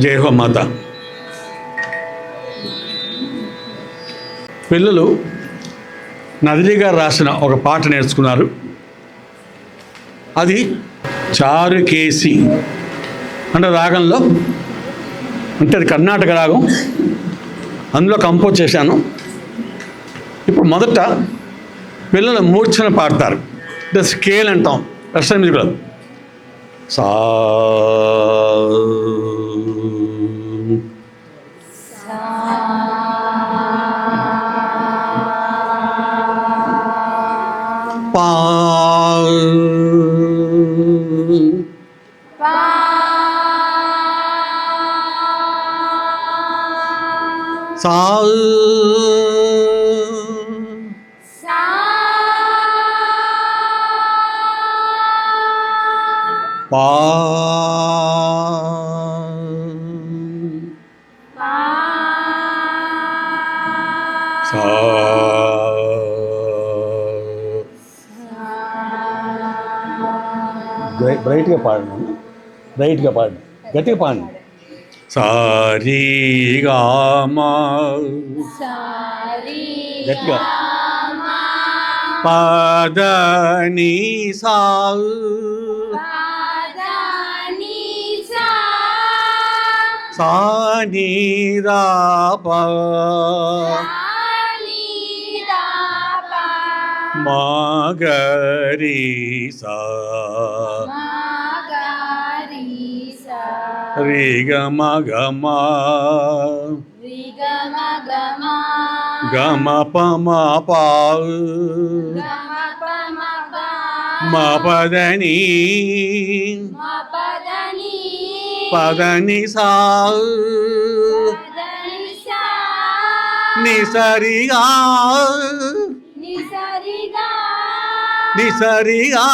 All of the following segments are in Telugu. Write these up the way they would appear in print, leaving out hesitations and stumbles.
జై హో మాత. పిల్లలు నదిలి గారు రాసిన ఒక పాట నేర్చుకున్నారు. అది చారుకేసి అంటే రాగంలో, అంటే అది కర్ణాటక రాగం, అందులో కంపోజ్ చేశాను. ఇప్పుడు మొదట పిల్లలు మూర్ఛన పాడతారు. ద స్కేల్ అంటాం వెస్టర్న్ మ్యూజిక్లో. సా పా సా పా సా బ్రైట్గా పాడండి, బ్రైట్గా పాడండి, గట్టిగా పాడండి. సారీగా మా గట్టిగా పదని సా సాని రా పా మాగరి సా రి గ మ గ మ గ మ ప మ ప మ పదని పదని సా నిసరిగా నిసరిగా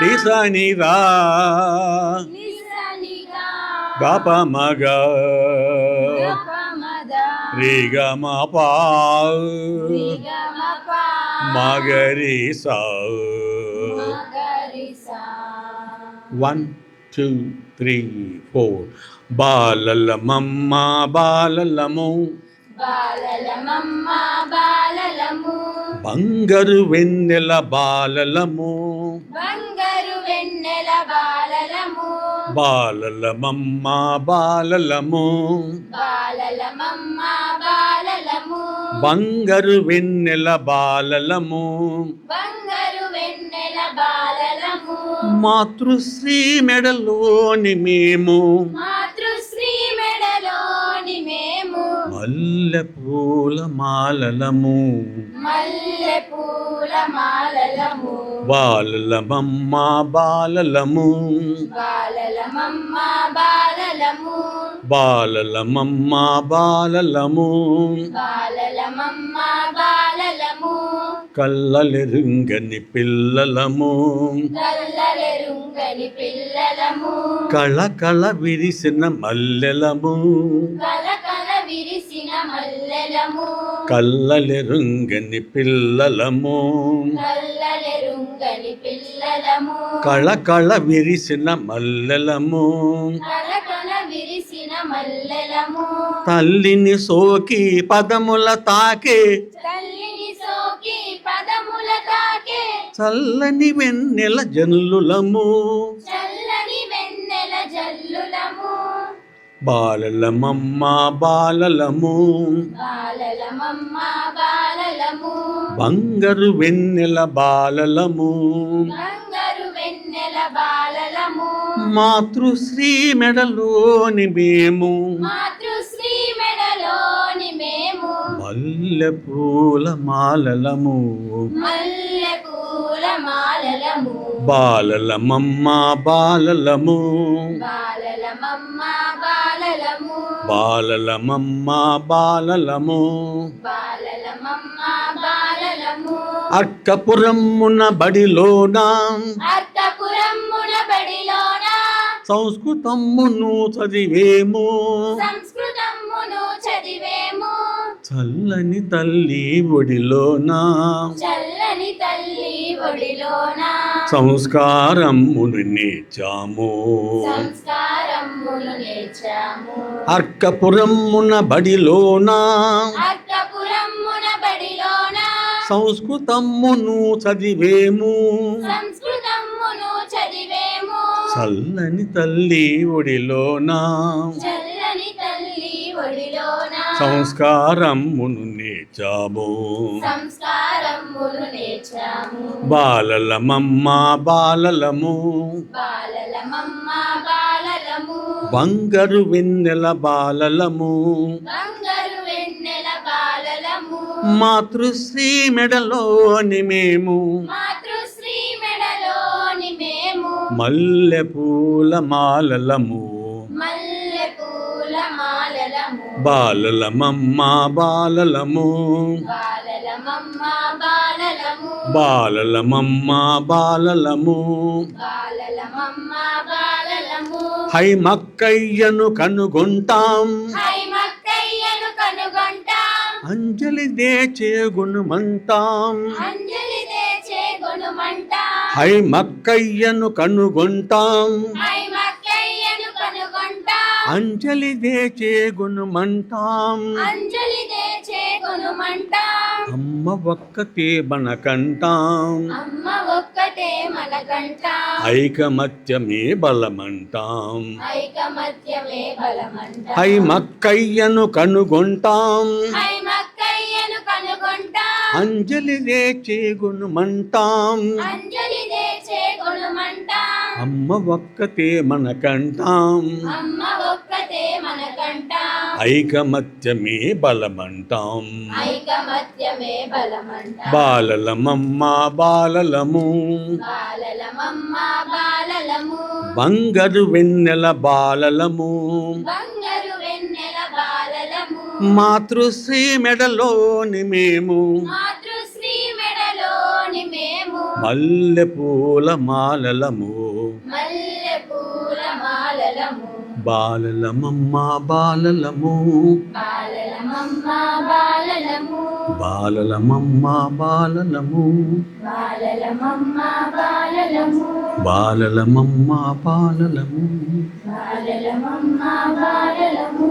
నిసనిగా గప మగ రి గ మ ప మగరి సా. 1 2 3 4 బాలలమమ్మ బాలలము బంగారు వెన్నెల బాలలము బాలలమమ్మ బాలలము బంగారు వెన్నెల బాలలము మాతృశ్రీ మెడలోని మేము మల్లె పూల మాలలము బాలలమమ్మ బాలలము బాలలమమ్మ బాలలము కళ్ళలెరుంగని పిల్లలము కళకళ విరిసిన మల్లెలము కళ్ళలెరుంగని పిల్లలము కళకళ విరిసిన మల్లెలము తల్లిని సోకి పదముల తాకే చల్లని వెన్నెల జల్లులము బాలలమమ్మ బాలలము బంగారు వెన్నెల బాలలము మాతృశ్రీ మెడలోని మేము మల్లె పూల మాలలము బాలలమమ్మ బాలలము బాలలమమ్మ బాలలము అర్కపురమున బడిలోన సంస్కృతమును చదివేము చల్లని తల్లి ఒడిలోన సంస్కారమును నేర్చాము సంస్కారములు నేర్చాము అర్కపురమున బడిలోన అర్కపురమున బడిలోన సంస్కృతమును చదివేము సంస్కృతమును చదివేము చల్లని తల్లి ఒడిలోన చల్లని తల్లి ఒడిలోన సంస్కారమును నేర్చాము సంస్కారములు నేర్చాము బాలలమమ్మ బాలలము బాలలమమ్మ బాలలము బంగారు వెన్నెల బాలలము బంగారు వెన్నెల బాలలము మాతృశ్రీ మెడలోని మేము మాతృశ్రీ మెడలోని మేము మల్లె పూల మాలలము మల్లె పూల మాలలము బాలలమమ్మ బాలలము బాలలమమ్మ బాలలము బాలలమమ్మ బాలలము బాలలమమ్మ బాలలము హై మక్కయ్యను కనుగొంటాం హై మక్కయ్యను కనుగొంటాం అంజలి దేచే గుణమంటాం అంజలి దేచే గుణమంటాం హై మక్కయ్యను కనుగొంటాం హై మక్కయ్యను కనుగొంటాం అంజలి దేచే గుణమంటాం అంజలి దేచే గుణమంటాం అమ్మ ఒక్కతే మనకంటాం అమ్మ ఒక్కటే మనకంటాం ఐకమత్యమే బలమంటాం ఐకమత్యమే బలమంటాం హై మక్కయ్యను కనుగొంటాం హై మక్కయ్యను కనుగొంటాం అంజలి దేచే గుణమంటాం అంజలి దేచే గుణమంటాం అమ్మ ఒక్కతే మనకంటాం అమ్మ ఒక్కతే మనకంటాం ఐకమత్యమే బలమంటాం ఐకమత్యమే బలమంటాం బాలలమమ్మ బాలలము బాలలమమ్మ బాలలము బంగారు వెన్నెల బాలలము బంగారు వెన్నెల బాలలము మాతృశ్రీ మెడలోని మేము మాతృశ్రీ మెడలోని మేము మల్లె పూల మాలలము మల్లె పూల మాలలము బాలలమమ్మ బాలలము బాలలమమ్మ బాలలము బాలలమమ్మ బాలలము బాలలమమ్మ బాలలము బాలలమమ్మ బాలలము బాలలమమ్మ బాలలము